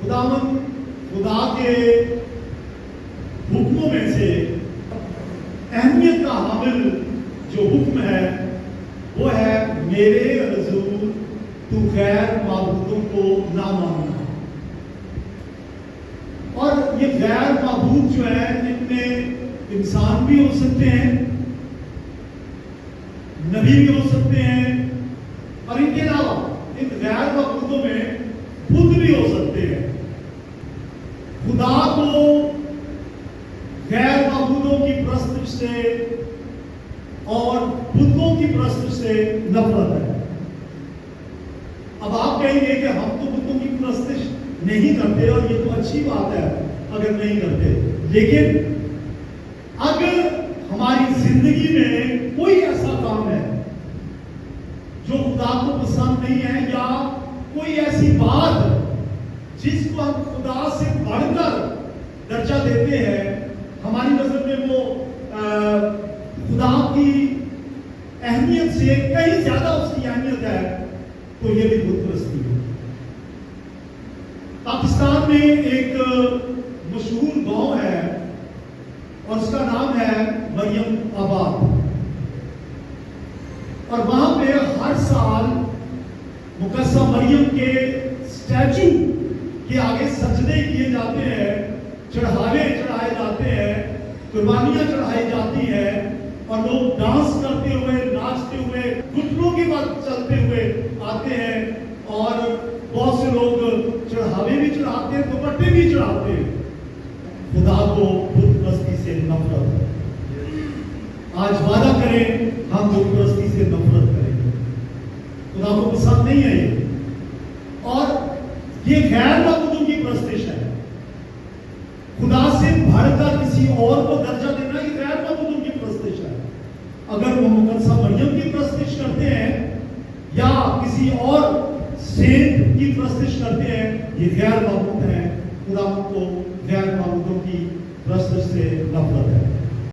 खुदावन खुदा के हुक्मों में से अहमियत का हामिल जो हुक्म है वो है मेरे रसूल तू गैर माबूदों को ना मानना। और ये गैर माबूद जो है इनमें इंसान भी हो सकते हैं, नबी भी हो सकते हैं, और इनके अलावा इन गैर माबूदों में बुद्ध भी हो सकते हैं। खुदा को गैर माबूदों की प्रस्तुति से और बुतों की प्रस्तुति से नफरत है। अब आप कहेंगे कि हम तो बुतों की प्रस्तुति नहीं करते, और ये तो अच्छी बात है अगर नहीं करते, लेकिन अगर हमारी जिंदगी में कोई ऐसा काम है जो खुदा को पसंद नहीं है, या कोई ऐसी बात जिसको हम खुदा से बढ़कर दर्जा देते हैं, हमारी नजर में वो खुदा की अहमियत से कहीं ज्यादा उसकी अहमियत है, तो ये भी बुत परस्ती है। पाकिस्तान में एक मशहूर गांव है और उसका नाम है मरियम आबाद, और वहां पे हर साल मुकद्दसा मरियम के स्टैचू के आगे सजदे किए जाते हैं, चढ़ावे चढ़ाए जाते हैं, कुर्बानियां चढ़ाई जाती हैं, और लोग डांस करते हुए, नाचते हुए, घुटनों के बाद चलते हुए आते हैं, और बहुत से लोग चढ़ावे भी चढ़ाते हैं, दुपट्टे भी चढ़ाते हैं। खुदा को बुत परस्ती से नफरत है। आज वादा करें हम बुत परस्ती से नफरत करेंगे, खुदा को पसंद नहीं है ये, और ये गैर माबूदों की प्रस्तुति है। खुदा से बढ़कर किसी और को दर्जा देना ये गैर माबूदों की प्रस्तुति है। अगर वो मुकद्दसा मरियम की प्रस्तुति करते हैं या किसी और सेंट की प्रस्तुति करते हैं, ये गैर माबूद है। खुदा को गैर माबूदों की प्रस्तुति से नफरत है।